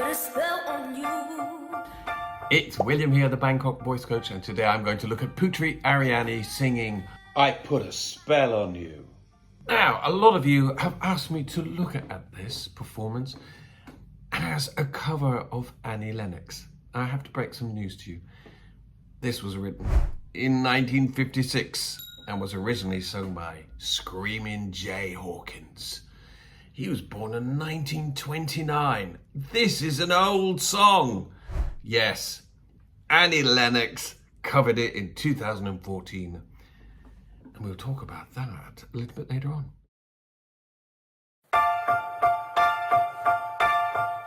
put a spell on you. It's William here, the Bangkok voice coach, and today I'm going to look at Putri Ariani singing I Put a Spell on You. Now, a lot of you have asked me to look at this performance as a cover of Annie Lennox. I have to break some news to you. This was written in 1956 and was originally sung by Screaming Jay Hawkins. He was born in 1929. This is an old song. Yes, Annie Lennox covered it in 2014. And we'll talk about that a little bit later on.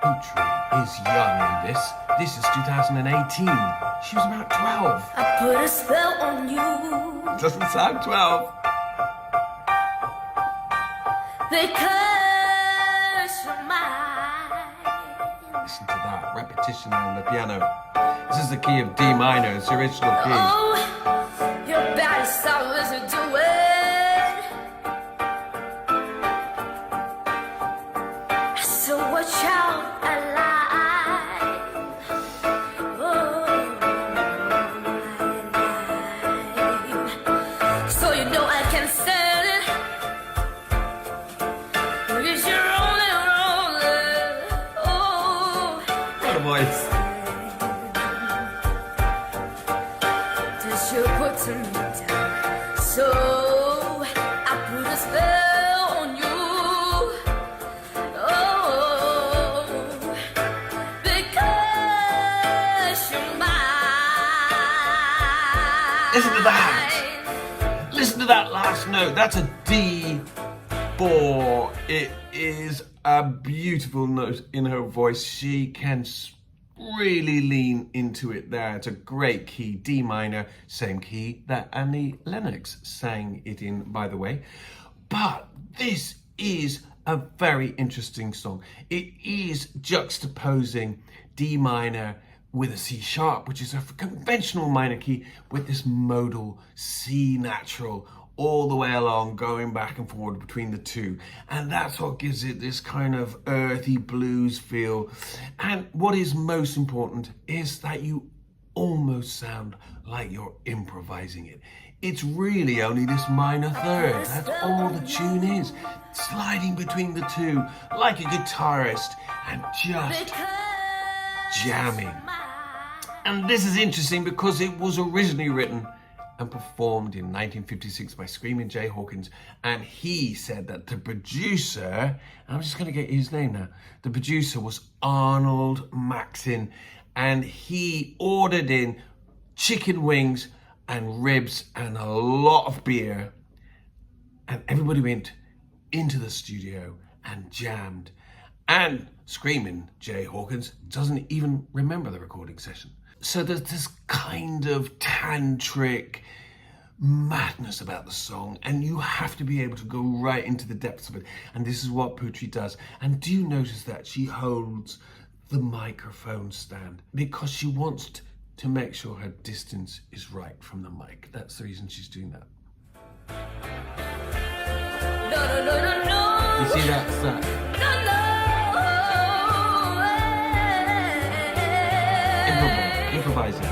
Putri is young in this. This is 2018. She was about 12. I put a spell on you. Doesn't sound 12. Because you're mine. Listen to that repetition on the piano. This is the key of D minor. It's the original key. Oh, your body stars are doing. So watch out, I lie. Oh, I lie. So you know I can stand it. Because you're rolling. Oh, What a voice. you put me down, so I put a spell on you. Oh, because you're mine. Listen to that. Listen to that last note. That's a D4. It is a beautiful note in her voice. She can really lean into it there. It's a great key, D minor, same key that Annie Lennox sang it in, by the way. But this is a very interesting song. It is juxtaposing D minor with a C sharp, which is a conventional minor key, with this modal C natural all the way along, going back and forward between the two. And that's what gives it this kind of earthy blues feel. And what is most important is that you almost sound like you're improvising it. It's really only this minor third. That's all the tune is. Sliding between the two like a guitarist and just jamming. And this is interesting because it was originally written and performed in 1956 by Screaming Jay Hawkins, and he said that the producer, and I'm just going to get his name now, the producer was Arnold Maxon, and he ordered in chicken wings and ribs and a lot of beer, and everybody went into the studio and jammed, and Screaming Jay Hawkins doesn't even remember the recording session. So there's this kind of tantric madness about the song, and you have to be able to go right into the depths of it. And this is what Putri does. And do you notice that she holds the microphone stand because she wants to make sure her distance is right from the mic. That's the reason she's doing that. No. You see that? Improvising.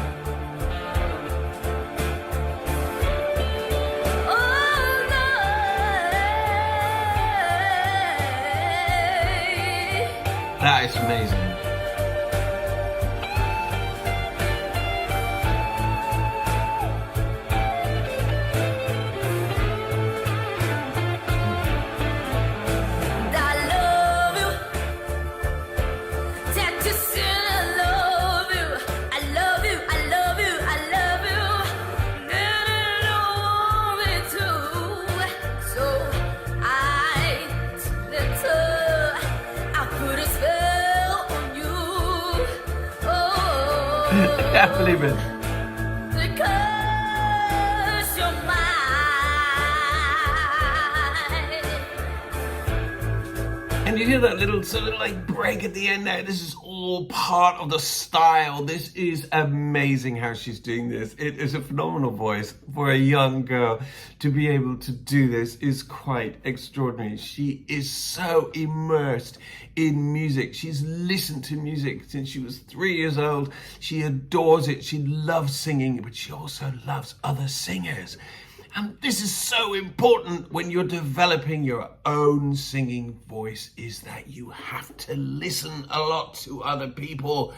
That is amazing. I can't believe it. Because you're mine. And you hear that little sort of like break at the end there. This is all all part of the style. This is amazing how she's doing this. It is a phenomenal voice for a young girl. To be able to do this is quite extraordinary. She is so immersed in music. She's listened to music since she was 3 years old. She adores it. She loves singing, but she also loves other singers. And this is so important when you're developing your own singing voice, is that you have to listen a lot to other people.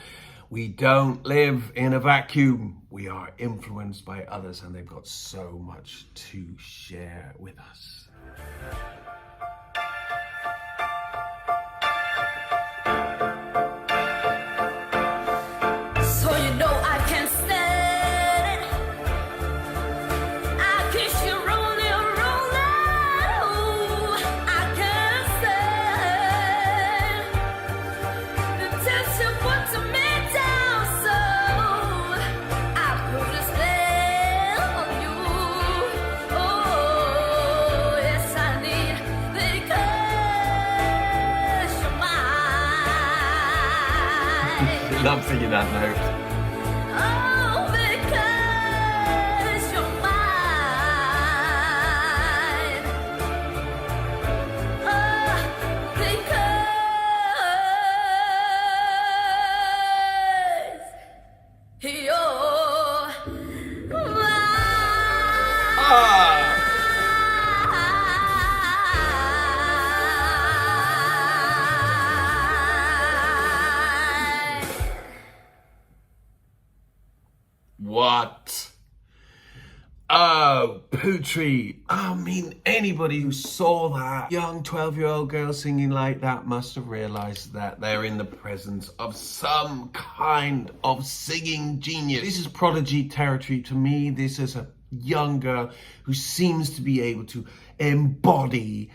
We don't live in a vacuum. We are influenced by others, and they've got so much to share with us. So you know I can't stand it. I kiss you rolling, rolling. Ooh, I can't stand the tension puts me down. So I put a spell on you. Oh, yes, I need because you're mine. Love singing that note. Oh, because you're mine. Oh, because you're mine. What? Oh, Putri. I mean, anybody who saw that young 12-year-old girl singing like that must have realized that they're in the presence of some kind of singing genius. This is prodigy territory to me. This is a young girl who seems to be able to embody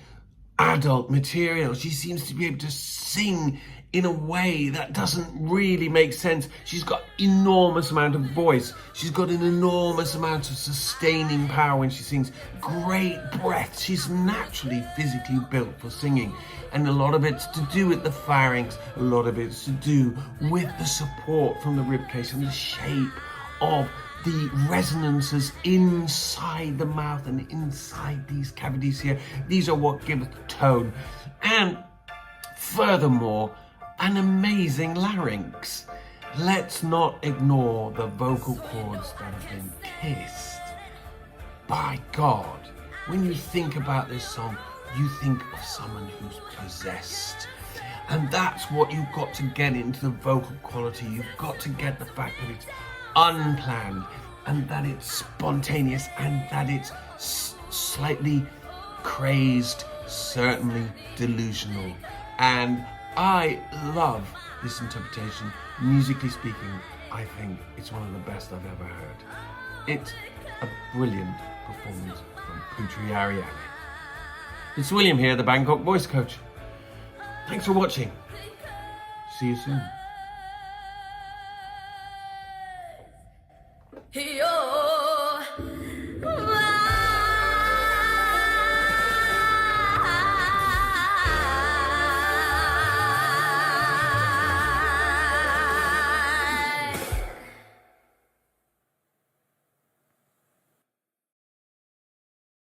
adult material. She seems to be able to sing in a way that doesn't really make sense. She's got enormous amount of voice. She's got an enormous amount of sustaining power when she sings. Great breath. She's naturally physically built for singing. And a lot of it's to do with the pharynx. A lot of it's to do with the support from the ribcage and the shape of the resonances inside the mouth and inside these cavities here. These are what give it tone. And furthermore, an amazing larynx. Let's not ignore the vocal cords that have been kissed. By God, when you think about this song, you think of someone who's possessed. And that's what you've got to get into the vocal quality. You've got to get the fact that it's unplanned, and that it's spontaneous, and that it's slightly crazed, certainly delusional. And I love this interpretation. Musically speaking, I think it's one of the best I've ever heard. It's a brilliant performance from Putri Ariani. It's William here, the Bangkok voice coach. Thanks for watching. See you soon. He